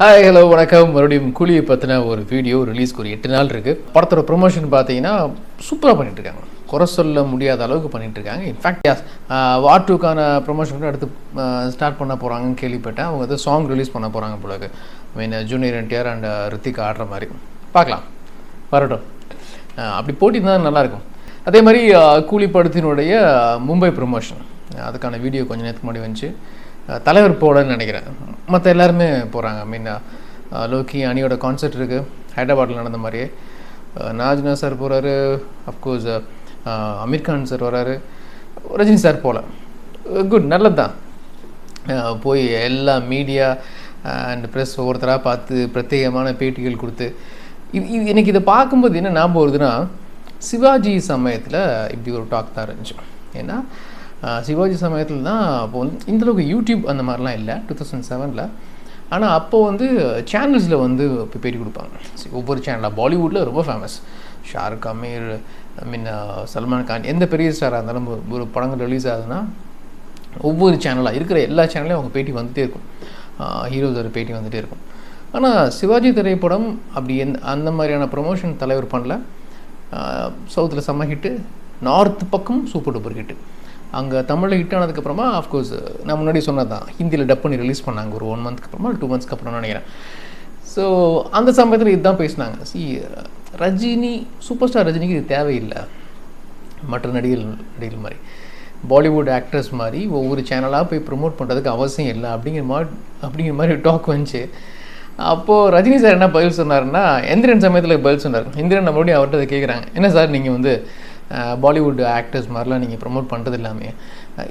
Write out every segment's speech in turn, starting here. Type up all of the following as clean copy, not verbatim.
Hi hello வணக்கம். மறுபடியும் கூலியை பற்றின ஒரு வீடியோ ரிலீஸ்க்கு ஒரு 8 நாள் இருக்குது. படத்தோட ப்ரொமோஷன் பார்த்தீங்கன்னா சூப்பராக பண்ணிகிட்ருக்காங்க. குறை சொல்ல முடியாத அளவுக்கு பண்ணிகிட்ருக்காங்க. இன்ஃபேக்ட் வார் 2க்கான ப்ரொமோஷன் கூட அடுத்து ஸ்டார்ட் பண்ண போகிறாங்கன்னு கேள்விப்பட்டேன். அவங்க வந்து சாங் ரிலீஸ் பண்ண போகிறாங்க போலக்கு. ஜூனியர் என்டிஆர் அண்ட் ரித்திகா ஆடுற மாதிரி பார்க்கலாம், வரட்டும். அப்படி போட்டி தான் நல்லாயிருக்கும். அதே மாதிரி கூலி படத்தினுடைய மும்பை ப்ரொமோஷன், அதுக்கான வீடியோ கொஞ்சம் நேரத்துக்கு முன்னாடி வந்துச்சு. தலைவர் போடன்னு நினைக்கிறேன், மற்ற எல்லாருமே போகிறாங்க. லோக்கி அணியோட கான்சர்ட் இருக்குது ஹைதராபாத்தில் நடந்த மாதிரியே. நாஜ்னா சார் போகிறாரு, அஃப்கோர்ஸ் அமீர்கான் சார் வராரு, ரஜினி சார் போகல. குட், நல்லது தான். போய் எல்லா மீடியா அண்ட் ப்ரெஸ் ஒவ்வொருத்தராக பார்த்து பிரத்யேகமான பேட்டிகள் கொடுத்து எனக்கு இதை பார்க்கும்போது என்ன ஞாபகம் வருதுன்னா, சிவாஜி சமயத்தில் இப்படி ஒரு டாக் தான் இருந்துச்சு. ஏன்னா சிவாஜி சமயத்தில் தான் அப்போ வந்து இந்தளவுக்கு யூடியூப் அந்த மாதிரிலாம் இல்லை 2007. ஆனால் அப்போது வந்து சேனல்ஸில் வந்து இப்போ பேட்டி கொடுப்பாங்க. ஒவ்வொரு சேனலாக பாலிவுட்டில் ரொம்ப ஃபேமஸ். ஷாருக், அமீர், சல்மான் கான், எந்த பெரிய ஸ்டாராக இருந்தாலும் ஒரு படங்கள் ரிலீஸ் ஆகுதுன்னா ஒவ்வொரு சேனலாக இருக்கிற எல்லா சேனல்லையும் அவங்க பேட்டி வந்துகிட்டே இருக்கும். ஹீரோஸோட பேட்டி வந்துகிட்டே இருக்கும். ஆனால் சிவாஜி திரைப்படம் அப்படி அந்த மாதிரியான ப்ரொமோஷன் தலைவர் பண்ணல. சவுத்தில் செம்ம ஹிட்டு, நார்த் பக்கம் சூப்பர் டூப்பர் ஹிட்டு. அங்கே தமிழில் ஹிட் ஆனதுக்கப்புறமா ஆஃப்கோர்ஸ் நான் முன்னாடி சொன்னது தான், ஹிந்தியில் டப் பண்ணி ரிலீஸ் பண்ணாங்க ஒரு 1 மந்த்க்கு அப்புறமா 2 மந்த்ஸ்க்கு அப்புறம் நினைக்கிறேன். ஸோ அந்த சமயத்தில் இதுதான் பேசினாங்க. ரஜினி, சூப்பர் ஸ்டார் ரஜினிக்கு இது தேவையில்லை. மற்ற நடிகர்கள் மாதிரி பாலிவுட் ஆக்டர்ஸ் மாதிரி ஒவ்வொரு சேனலாக போய் ப்ரொமோட் பண்ணுறதுக்கு அவசியம் இல்லை அப்படிங்கிற மாதிரி டாக் வந்துச்சு. அப்போது ரஜினி சார் என்ன பதில் சொன்னார்னா, எந்திரன் சமயத்தில் பதில் சொன்னார். எந்திரன் மறுபடியும் அவர்கிட்ட அதை கேட்குறாங்க, என்ன சார் நீங்கள் வந்து பாலிவுட் ஆக்டர்ஸ் மாதிரிலாம் நீங்கள் ப்ரொமோட் பண்ணுறது எல்லாமே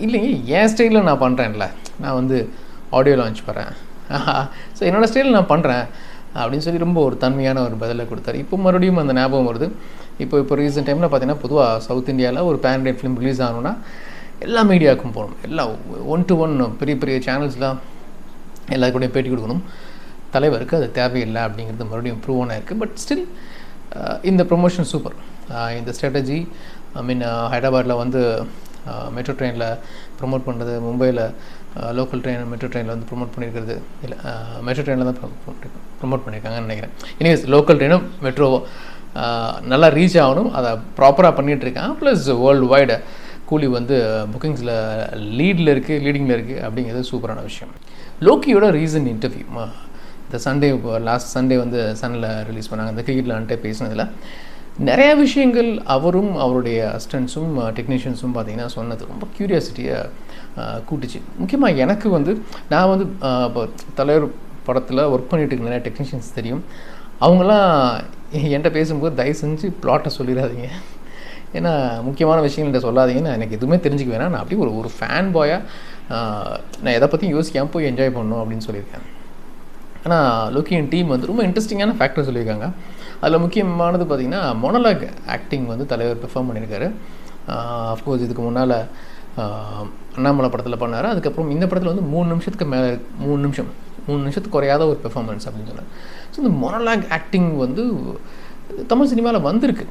இல்லைங்க, என் ஸ்டைலில் நான் பண்ணுறேன்ல, நான் வந்து ஆடியோ லான்ச் பண்ணுறேன், ஸோ என்னோடய ஸ்டைலில் நான் பண்ணுறேன் அப்படின்னு சொல்லி ரொம்ப ஒரு தன்மையான ஒரு பதிலை கொடுத்தாரு. இப்போ மறுபடியும் அந்த ஞாபகம் வருது. இப்போ ரீசெண்ட் டைமில் பார்த்தீங்கன்னா பொதுவாக சவுத் இந்தியாவில் ஒரு பேன் இண்டியன் ஃபிலிம் ரிலீஸ் ஆகணுன்னா எல்லா மீடியாவுக்கும் போகணும், எல்லாம் 1-to-1 பெரிய பெரிய சேனல்ஸ்லாம் எல்லாருக்கூடையும் பேட்டி கொடுக்கணும். தலைவருக்கு அது தேவையில்லை அப்படிங்கிறது மறுபடியும் ப்ரூவ் ஆன இருக்குது. பட் ஸ்டில் இந்த ப்ரொமோஷன் சூப்பர். இந்த ஸ்ட்ராட்டஜி ஹைதராபாத்தில் வந்து மெட்ரோ ட்ரெயினில் ப்ரொமோட் பண்ணுறது, மும்பையில் லோக்கல் ட்ரெயின் மெட்ரோ ட்ரெயினில் வந்து ப்ரொமோட் பண்ணியிருக்கிறது, இல்லை மெட்ரோ ட்ரெயினில் தான் ப்ரொமோட் பண்ணியிருக்காங்கன்னு நினைக்கிறேன். எனிவேஸ் லோக்கல் ட்ரெயினும் மெட்ரோவோ நல்லா ரீச் ஆகணும், அதை ப்ராப்பராக பண்ணிகிட்ருக்காங்க. ப்ளஸ் வேர்ல்டு வைடு கூலி வந்து புக்கிங்ஸில் லீடிங்கில் இருக்குது அப்படிங்கிறது சூப்பரான விஷயம். லோக்கியோட ரீசன்ட் இன்டர்வியூ இந்த சண்டே, லாஸ்ட் சண்டே வந்து சன்னில் ரிலீஸ் பண்ணாங்க. அந்த கிரிக்கெட்டில் வந்துட்டு பேசினதில் நிறையா விஷயங்கள் அவரும் அவருடைய அசிஸ்டன்ஸும் டெக்னீஷியன்ஸும் பார்த்திங்கன்னா சொன்னது ரொம்ப க்யூரியாசிட்டியை கூட்டுச்சு. முக்கியமாக எனக்கு வந்து நான் வந்து இப்போ தலைவர் படத்தில் ஒர்க் பண்ணிட்டு இருக்க நிறையா டெக்னீஷியன்ஸ் தெரியும். அவங்களாம் என்கிட்ட பேசும்போது தயவு செஞ்சு ப்ளாட்டை சொல்லிடாதீங்க, ஏன்னா முக்கியமான விஷயங்கள்கிட்ட சொல்லாதீங்கன்னு எனக்கு எதுவுமே தெரிஞ்சுக்க வேணாம். நான் அப்படி ஒரு ஃபேன் பாயாக நான் எதை பற்றியும் யோசிக்காமல் போய் என்ஜாய் பண்ணணும் அப்படின்னு சொல்லியிருக்கேன். ஆனால் லோக்கியின் டீம் வந்து ரொம்ப இன்ட்ரெஸ்டிங்கான ஃபேக்டர் சொல்லியிருக்காங்க. அதில் முக்கியமானது பார்த்திங்கன்னா மோனோலாக் ஆக்டிங் வந்து தலைவர் பெர்ஃபார்ம் பண்ணியிருக்காரு. அஃப்கோர்ஸ் இதுக்கு முன்னால் அண்ணாமலை படத்தில் பண்ணார். அதுக்கப்புறம் இந்த படத்தில் வந்து 3 நிமிஷத்துக்கு மேலே 3 நிமிஷத்துக்கு குறையாத ஒரு பெர்ஃபார்மன்ஸ் அப்படின்னு சொன்னார். ஸோ இந்த மோனோலாக் ஆக்டிங் வந்து தமிழ் சினிமாவில் வந்திருக்கு.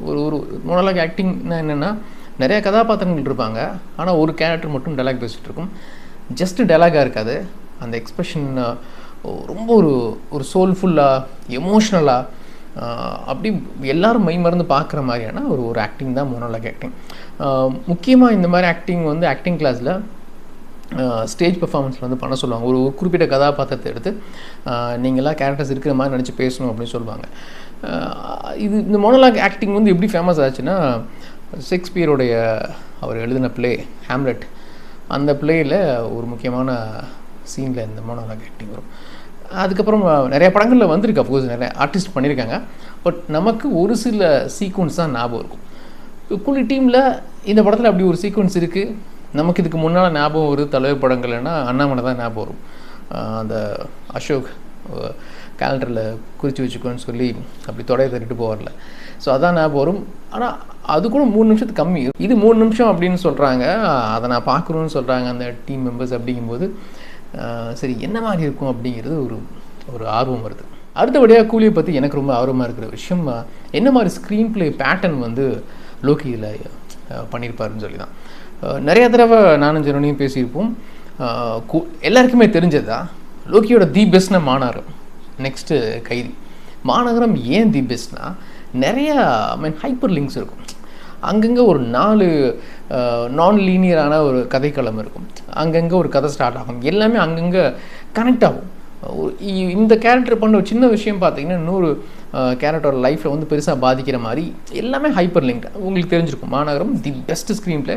ஒரு மோனோலாக் ஆக்டிங்னா என்னென்னா, நிறையா கதாபாத்திரங்கள் இருப்பாங்க, ஆனால் ஒரு கேரக்டர் மட்டும் டைலாக் பேசிகிட்டு இருக்கும். ஜஸ்ட்டு டைலாகாக இருக்காது, அந்த எக்ஸ்ப்ரெஷன் ரொம்ப ஒரு சோல்ஃபுல்லாக எமோஷ்னலாக அப்படி எல்லோரும் மை மறந்து பார்க்குற மாதிரியான ஒரு ஆக்டிங் தான் மோனோலாக் ஆக்டிங். முக்கியமாக இந்த மாதிரி ஆக்டிங் வந்து ஆக்டிங் கிளாஸில் ஸ்டேஜ் பெர்ஃபார்மன்ஸில் வந்து பண்ண சொல்லுவாங்க. ஒரு குறிப்பிட்ட கதாபாத்திரத்தை எடுத்து நீங்களாம் கேரக்டர்ஸ் இருக்கிற மாதிரி நினச்சி பேசணும் அப்படின்னு சொல்லுவாங்க. இந்த மோனோலாக் ஆக்டிங் வந்து எப்படி ஃபேமஸ் ஆச்சுன்னா, ஷேக்ஸ்பியருடைய அவர் எழுதின பிளே ஹேம்லெட், அந்த பிளேயில் ஒரு முக்கியமான சீனில் இந்த மோனோலாக் ஆக்டிங் வரும். அதுக்கப்புறம் நிறைய படங்களில் வந்திருக்கு, அஃப்கோர்ஸ் நிறைய ஆர்டிஸ்ட் பண்ணியிருக்காங்க. பட் நமக்கு ஒரு சில சீக்வன்ஸ் தான் ஞாபகம் இருக்கும். கூலி டீமில் இந்த படத்தில் அப்படி ஒரு சீக்வன்ஸ் இருக்குது. நமக்கு இதுக்கு முன்னால் ஞாபகம் வருது தலைவர் படங்கள்னா அண்ணாமலை தான் ஞாபகம் வரும். அந்த அசோக் கேலண்டரில் குறித்து வச்சுக்கோன்னு சொல்லி அப்படி தொடையை தட்டிட்டு போவார்ல, ஸோ அதான் ஞாபகம் வரும். ஆனால் அது கூட 3 நிமிஷத்துக்கு கம்மி. இது 3 நிமிஷம் அப்படின்னு சொல்கிறாங்க, அதை நான் பார்க்குறோன்னு சொல்கிறாங்க அந்த டீம் மெம்பர்ஸ். அப்படிங்கும்போது சரி என்ன மாதிரி இருக்கும் அப்படிங்கிறது ஒரு ஆர்வம் வருது. அடுத்தபடியாக கூலியை பற்றி எனக்கு ரொம்ப ஆர்வமாக இருக்கிற விஷயம், என்ன மாதிரி ஸ்க்ரீன் ப்ளே பேட்டர்ன் வந்து லோக்கி இதில் பண்ணியிருப்பாருன்னு சொல்லி தான். நிறையா தடவை நானும் ஜெனோனியும் பேசியிருப்போம். எல்லாருக்குமே தெரிஞ்சது தான், லோக்கியோட தி பெஸ்ட்னா மாநகரம், நெக்ஸ்ட்டு கைதி. மாநகரம் ஏன் தி பெஸ்ட்னா நிறையா ஹைப்பர் லிங்க்ஸ் இருக்கும். அங்கங்கே ஒரு 4 நான் லீனியரான ஒரு கதைக்களம் இருக்கும். அங்கங்கே ஒரு கதை ஸ்டார்ட் ஆகும். எல்லாமே அங்கங்கே கனெக்ட் ஆகும். இந்த கேரக்டர் பண்ண ஒரு சின்ன விஷயம் பார்த்தீங்கன்னா இன்னொரு கேரக்டரோட லைஃப்பில் வந்து பெருசாக பாதிக்கிற மாதிரி எல்லாமே ஹைப்பர் லிங்க். உங்களுக்கு தெரிஞ்சிருக்கும் மாநகரம் தி பெஸ்ட் ஸ்க்ரீன் பிளே.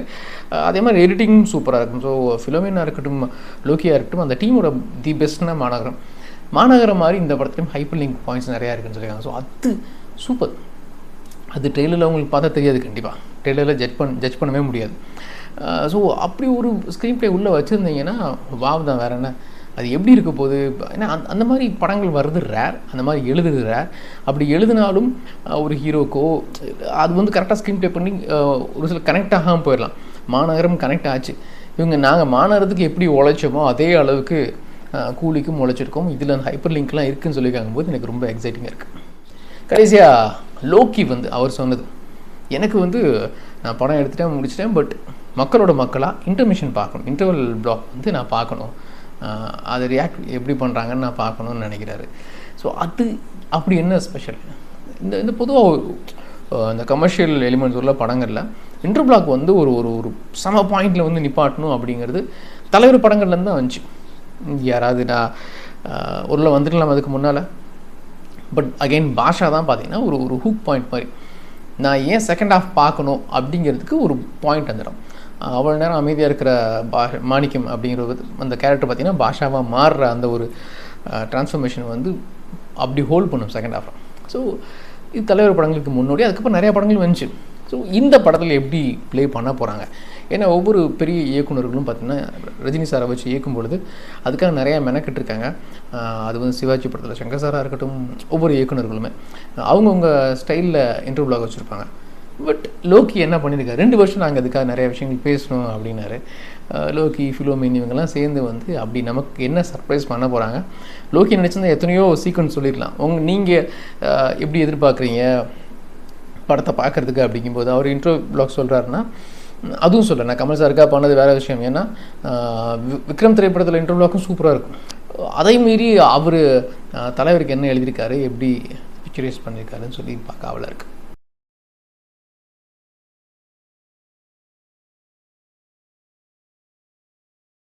அதே மாதிரி எடிட்டிங்கும் சூப்பராக இருக்கும். ஸோ ஃபிலோமினா இருக்கட்டும், லோக்கியாக இருக்கட்டும், அந்த டீமோட தி பெஸ்ட்னா மாநகரம் மாதிரி இந்த படத்துலையும் ஹைப்பர் லிங்க் பாயிண்ட்ஸ் நிறையா இருக்குன்னு சொல்லியிருக்காங்க. ஸோ அது சூப்பர். அது ட்ரெயிலரில் உங்களுக்கு பார்த்தா தெரியாது, கண்டிப்பாக ட்ரெயிலரில் ஜட்ஜ் பண்ணவே முடியாது. ஸோ அப்படி ஒரு ஸ்க்ரீன் பிளே உள்ளே வச்சுருந்தீங்கன்னா வாவ் தான், வேறு என்ன. அது எப்படி இருக்க போகுது, ஏன்னா அந்த மாதிரி படங்கள் வர்றது ரேர், அந்த மாதிரி எழுதுறது ரேர். அப்படி எழுதினாலும் ஒரு ஹீரோக்கோ அது வந்து கரெக்டாக ஸ்க்ரீன் ப்ளே பண்ணி ஒரு சில கனெக்ட் ஆகாமல் போயிடலாம். மாநகரம் கனெக்ட் ஆச்சு. நாங்கள் மாநகரத்துக்கு எப்படி உழைச்சோமோ அதே அளவுக்கு கூலிக்கும் உழைச்சிருக்கோம். இதில் அந்த ஹைப்பர் லிங்க்லாம் இருக்குதுன்னு சொல்லியிருக்காங்க போது எனக்கு ரொம்ப எக்ஸைட்டிங்காக இருக்குது. கடைசியாக லோக்கி வந்து அவர் சொன்னது எனக்கு வந்து நான் படம் எடுத்துகிட்டேன், முடிச்சிட்டேன். பட் மக்களாக இன்டர்மிஷன் பார்க்கணும், இன்டர்வல் பிளாக் வந்து நான் பார்க்கணும், அதை ரியாக்ட் எப்படி பண்ணுறாங்கன்னு நான் பார்க்கணுன்னு நினைக்கிறாரு. ஸோ அது அப்படி என்ன ஸ்பெஷல்? இந்த பொதுவாக இந்த கமர்ஷியல் எலிமெண்ட்ஸ் உள்ள படங்களில் இன்டர் பிளாக் வந்து ஒரு ஒரு சம பாயிண்டில் வந்து நிப்பாட்டணும் அப்படிங்கிறது தலைவர் படங்கள்லேருந்து தான் வந்துச்சு. யாராவது நான் உள்ள வந்துடலாம் அதுக்கு முன்னால். பட் அகெயின் பாஷா தான் பார்த்தீங்கன்னா ஒரு ஹூக் பாயிண்ட் மாதிரி. நான் ஏன் செகண்ட் ஹாஃப் பார்க்கணும் அப்படிங்கிறதுக்கு ஒரு பாயிண்ட் வந்துடும். அவ்வளோ நேரம் அமைதியாக இருக்கிற மாணிக்கம் அப்படிங்கிற அந்த கேரக்டர் பார்த்திங்கன்னா பாஷாவாக மாறுற அந்த ஒரு ட்ரான்ஸ்ஃபர்மேஷன் வந்து அப்படி ஹோல்ட் பண்ணும் செகண்ட் ஹாஃப். ஸோ இது தலைவர் படங்களுக்கு முன்னோடி. அதுக்கப்புறம் நிறையா படங்கள் வந்துச்சு. ஸோ இந்த படத்தில் எப்படி ப்ளே பண்ண போகிறாங்க? ஏன்னா ஒவ்வொரு பெரிய இயக்குநர்களும் பார்த்திங்கன்னா ரஜினி சாரை வச்சு இயக்கும் பொழுது அதுக்காக நிறையா மெனக்கிட்டுருக்காங்க. அது வந்து சிவாஜி படத்தில் சங்கர் சாராக இருக்கட்டும், ஒவ்வொரு இயக்குநர்களுமே அவங்கவுங்க ஸ்டைலில் இன்டர்வியூ பிளாக் வச்சுருப்பாங்க. பட் லோக்கி என்ன பண்ணியிருக்காரு, 2 வருஷம் நாங்கள் அதுக்காக நிறைய விஷயங்கள் பேசணும் அப்படின்னாரு. லோக்கி, ஃபிலோமின் இவங்கெல்லாம் சேர்ந்து வந்து அப்படி நமக்கு என்ன சர்ப்ரைஸ் பண்ண போகிறாங்க? லோக்கி நினச்சிருந்தா எத்தனையோ சீக்வன்ஸ் சொல்லிடலாம். நீங்கள் எப்படி எதிர்பார்க்குறீங்க படத்தை பார்க்குறதுக்கு அப்படிங்கும்போது அவர் இன்டர்வியூ பிளாக் சொல்கிறாருன்னா அதுவும் சொல்கிறேன். நான் கமல் சாருக்காக பண்ணது வேறு விஷயம். ஏன்னா விக்ரம் திரைப்படத்தில் இன்டர்வியூ பிளாக்கும் சூப்பராக இருக்கும். அதை மீறி அவர் தலைவருக்கு என்ன எழுதியிருக்காரு, எப்படி பிக்சரைஸ் பண்ணியிருக்காருன்னு சொல்லி பார்க்க ஆவலாக இருக்குது.